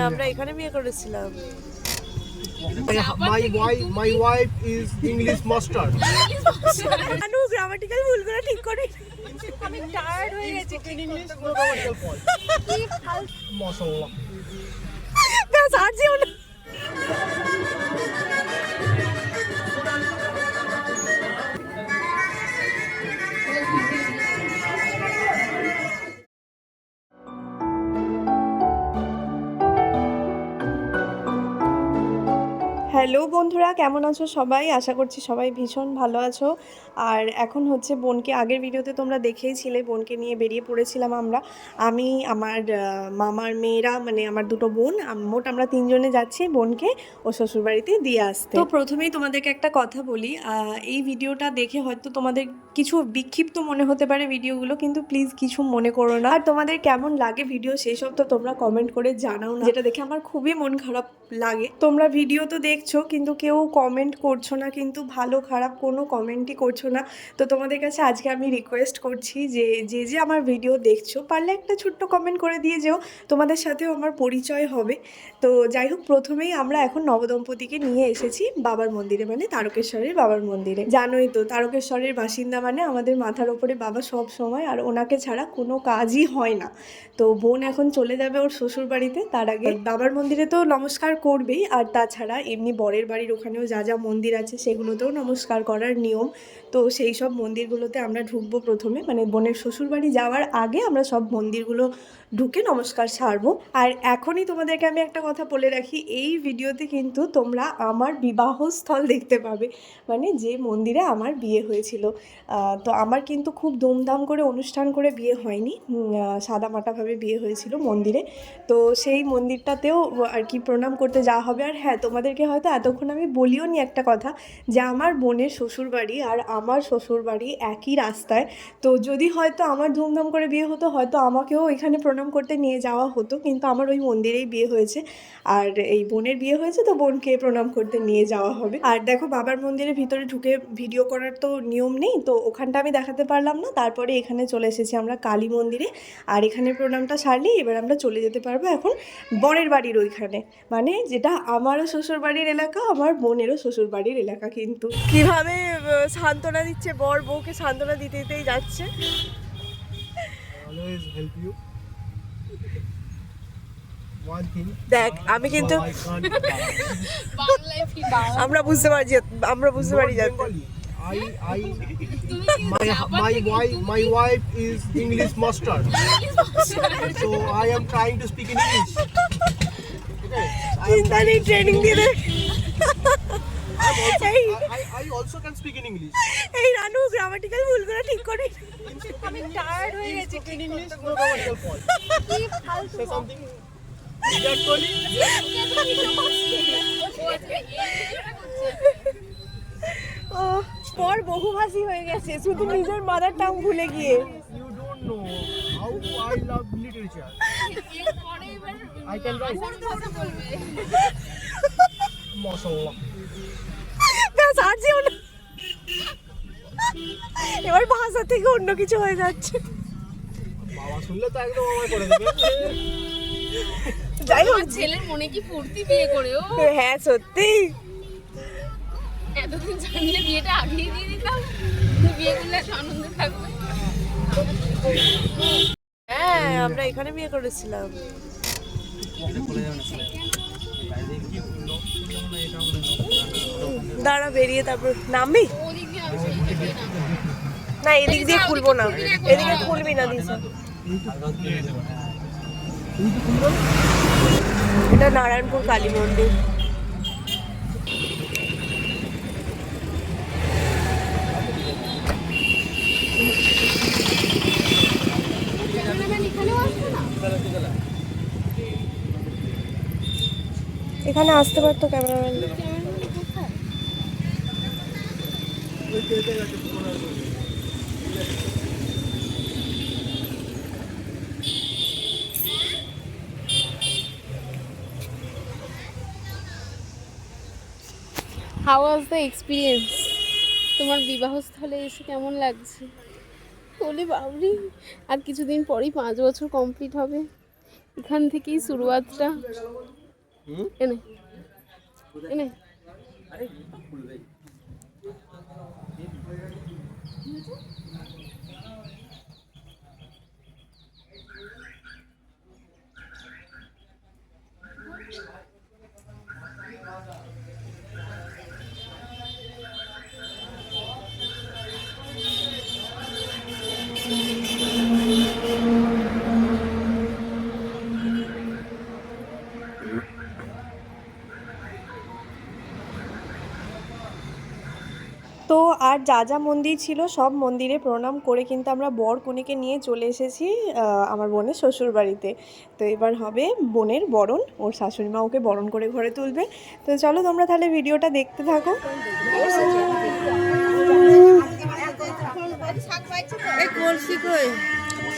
আমরা এখানে বিয়ে করেছিলাম। My wife is English master. Anu grammatical ভুলগুলো ঠিক করে। আমি টায়ার্ড হয়ে গেছি। In English, no grammatical fault. Mashallah. ব্যাস আর যেও না। হ্যালো বন্ধুরা, কেমন আছো সবাই? আশা করছি সবাই ভীষণ ভালো আছো। আর এখন হচ্ছে বোনকে, আগের ভিডিওতে তোমরা দেখেইছিলে, বোনকে নিয়ে বেরিয়ে পড়েছিলাম আমি আমার মামার মেয়েরা, মানে আমার দুটো বোন, মোট আমরা তিনজনে যাচ্ছি বোনকে ও শ্বশুরবাড়িতে দিয়ে আসতে। তো প্রথমেই তোমাদেরকে একটা কথা বলি, এই ভিডিওটা দেখে হয়তো তোমাদের কিছু বিক্ষিপ্ত মনে হতে পারে ভিডিওগুলো, কিন্তু প্লিজ কিছু মনে করো না। আর তোমাদের কেমন লাগে ভিডিও সেসব তো তোমরা কমেন্ট করে জানাও না, যেটা দেখে আমার খুবই মন খারাপ লাগে। তোমরা ভিডিও তো দেখছো কিন্তু কেউ কমেন্ট করছো না, কিন্তু ভালো খারাপ কোনো কমেন্টই করছো না। তো তোমাদের কাছে আজকে আমি রিকোয়েস্ট করছি যে যে আমার ভিডিও দেখছো, পারলে একটা ছোট্ট কমেন্ট করে দিয়ে যেও, তোমাদের সাথেও আমার পরিচয় হবে। তো যাই হোক, প্রথমেই আমরা এখন নবদম্পতিকে নিয়ে এসেছি বাবার মন্দিরে, মানে তারকেশ্বরের বাবার মন্দিরে। জানোই তো তারকেশ্বরের বাসিন্দা মানে আমাদের মাথার ওপরে বাবা সব সময়, আর ওনাকে ছাড়া কোনো কাজই হয় না। তো বোন এখন চলে যাবে ওর শ্বশুর বাড়িতে, তার আগে বাবার মন্দিরে তো নমস্কার করবেই, আর তাছাড়া এমনি বরের বাড়ির ওখানেও যা যা মন্দির আছে সেগুলোতেও নমস্কার করার নিয়ম। তো সেই সব মন্দিরগুলোতে আমরা ঢুকবো প্রথমে, মানে বোনের শ্বশুর বাড়ি যাওয়ার আগে আমরা সব মন্দিরগুলো ঢুকে নমস্কার সারবো। আর এখনই তোমাদেরকে আমি একটা কথা বলে রাখি, এই ভিডিওতে কিন্তু তোমরা আমার বিবাহস্থল দেখতে পাবে, মানে যে মন্দিরে আমার বিয়ে হয়েছিল। তো আমার কিন্তু খুব ধুমধাম করে অনুষ্ঠান করে বিয়ে হয়নি, সাদামাটাভাবে বিয়ে হয়েছিল মন্দিরে। তো সেই মন্দিরটাতেও আর কি প্রণাম করতে যাওয়া হবে। আর হ্যাঁ, তোমাদেরকে হয়তো এতক্ষণ আমি বলিও নি একটা কথা, যে আমার বোনের শ্বশুরবাড়ি আর আমার শ্বশুরবাড়ি একই রাস্তায়। তো যদি হয়তো আমার ধুমধাম করে বিয়ে হতো, হয়তো আমাকেও এখানে প্রণাম করতে নিয়ে যাওয়া হতো, কিন্তু আমার ওই মন্দিরেই বিয়ে হয়েছে, আর এই বোনের বিয়ে হয়েছে, তো বোনকে প্রণাম করতে নিয়ে যাওয়া হবে। আর দেখো, বাবার মন্দিরের ভিতরে ঢুকে ভিডিও করার তো নিয়ম নেই, তো ওখানটা আমি দেখাতে পারলাম না। তারপরে এখানে চলে এসেছি আমরা কালী মন্দিরে, আর এখানে প্রণামটা সারলেই এবার আমরা চলে যেতে পারবো এখন বরের বাড়ির ওইখানে, মানে যেটা আমারও শ্বশুর বাড়ির এলাকা, আমার বোনেরও শ্বশুর বাড়ির এলাকা। কিন্তু কিভাবে সান্ত্বনা দিচ্ছে বর বউকে, সান্ত্বনা দিতে দিতেই যাচ্ছে। Always help you. One thing. দেখ আমি কিন্তু আমরা বুঝতে পারি যাতে My wife is English master. So I am trying to speak in English. Okay. চিন্তা নেই, ট্রেনিং দিয়ে দে। I also can speak in English. এই রানু গ্রামাটিক্যাল ভুলগুলো ঠিক করে। আমি টায়ার্ড হয়ে গেছি। In English, no grammatical fault. Say something. Virat Kohli. পর বহুভাষী হয়ে গেছে, শুধু নিজের মাদার টাং ভুলে গিয়ে। You don't know how I love literature. I can write. Mashallah. ব্যাস আর যেও না। এবার ভাষা থেকে অন্য কিছু হয়ে যাচ্ছে। বাবা শুনলে তো একদম আমায় করে দেবে। যাই হোক, ছেলের মনে কি ফুর্তি বিয়ে করেও। হ্যাঁ সত্যি, এতদিন জানলে বিয়েটা আগেই দিয়ে দিতাম, বিয়ে করলে একটু আনন্দে থাকবে। হ্যাঁ আমরা এখানে বিয়ে করেছিলাম। দাঁড়া, বেরিয়ে তারপর নামবি ওদিক দিয়ে আমি সেই দিকে নামবো। না, এদিক দিয়ে খুলবো না, এদিকে খুলবি না দিশা। এটা নারায়ণপুর কালী মন্দির। এখানে আসতে পারতো cameraman. How was the experience? তোমার বিবাহস্থলে এসে কেমন লাগছে? বলি বাবরি, আর কিছুদিন পরেই 5 বছর কমপ্লিট হবে। এখান থেকেই শুরুয়াতটা। এনে এনে তো আর যা যা মন্দির ছিল সব মন্দিরে প্রণাম করে কিন্তু আমরা বর কনেকে নিয়ে চলে এসেছি আমার বোনের শ্বশুর বাড়িতে। তো এবার হবে বোনের বরণ, ওর শাশুড়ি মা ওকে বরণ করে ঘরে তুলবে। তো চলো তোমরা তাহলে ভিডিওটা দেখতে থাকো।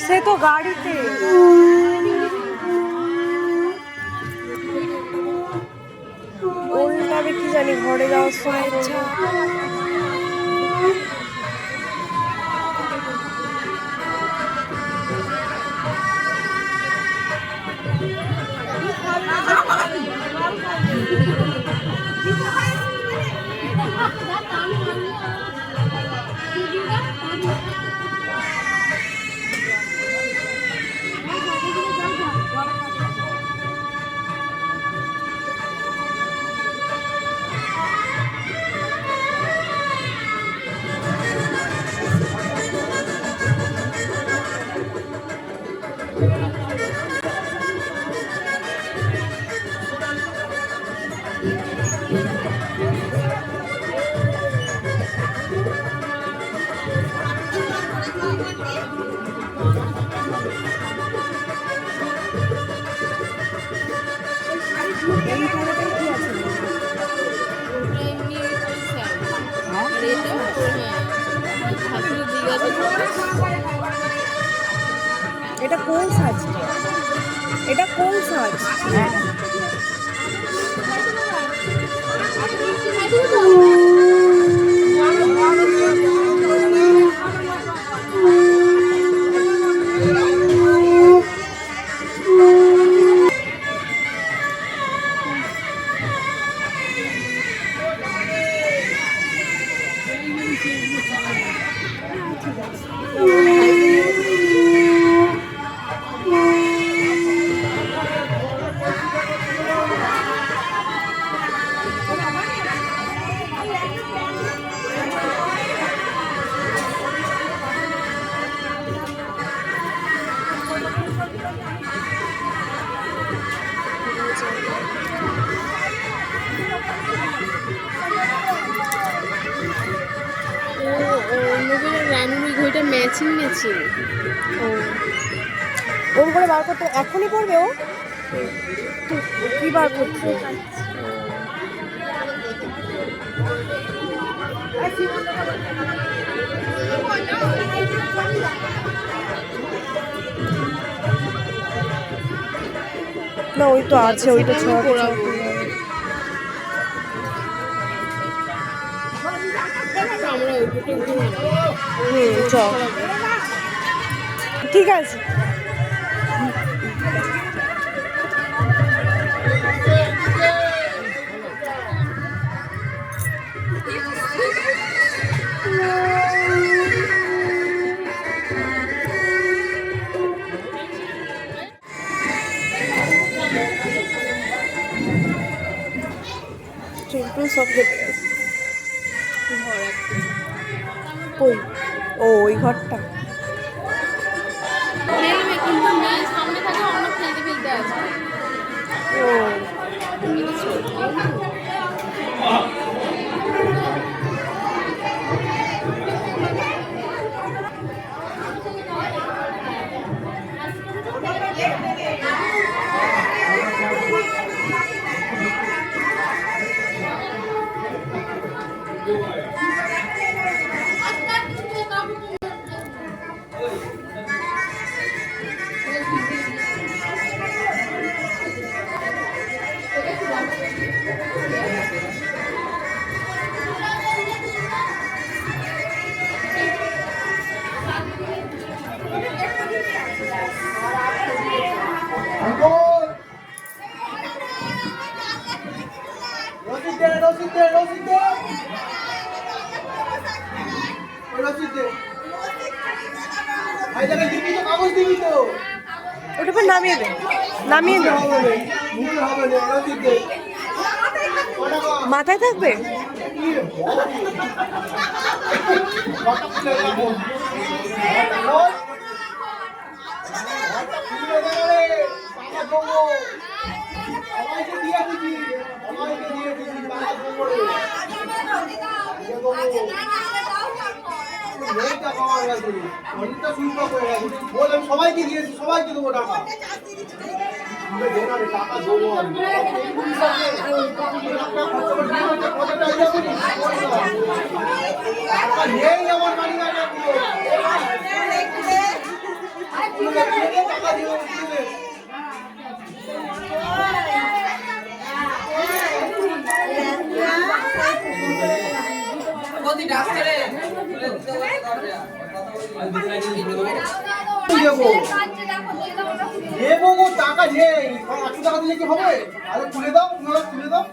সে তো গাড়িতে ওল্টাবে কি জানি ঘরে যাওয়ার সময়। এটা কোন সাজ? এটা কোন সাজ? Matching matching. ওর করে বার করতে এখনই করবে ও? কি বার করছে? না ওই তো আছে, ওইটা ছড়া চল ঠিক আছে। চুল সব কেটে গেছে। কই? ও ওই ঘরটা। রসিদ দে, রসিদ দে। ওই রসিদ দে। ভাই দেখে দিবি তো, কাগজ দিবি তো। ওটা পর নামিয়ে দে, নামিয়ে দে। হবে না, মুখে হবে না, রসিদ দে। কত টাকা? মাথায় থাকবে? কি রে, কত খুলে রাখো। বল। খুলে দে রে, টাকা দেবো। সবাইকে দিয়ে দিবি, সবাইকে দিয়ে দিবি, টাকা দেবো রে। দিয়ে দেবো। এই টাকা আমার কাছে নেই। অনেকটা শুল্ক হয়ে গেছে। বল, আমি সবাইকে দিয়েছি, সবাইকে দেবো টাকা। তুলে দে না রে, টাকা দেবো আমি। টাকা নেই আমার বাড়ি গাড়ি এগুলো। তুলে দে, টাকা দিও, তুলে দে। দেবো দেবো গো, টাকা নেই। 500 টাকা দিলে কি হবে? আরে খুলে দাও, খুলে দাও।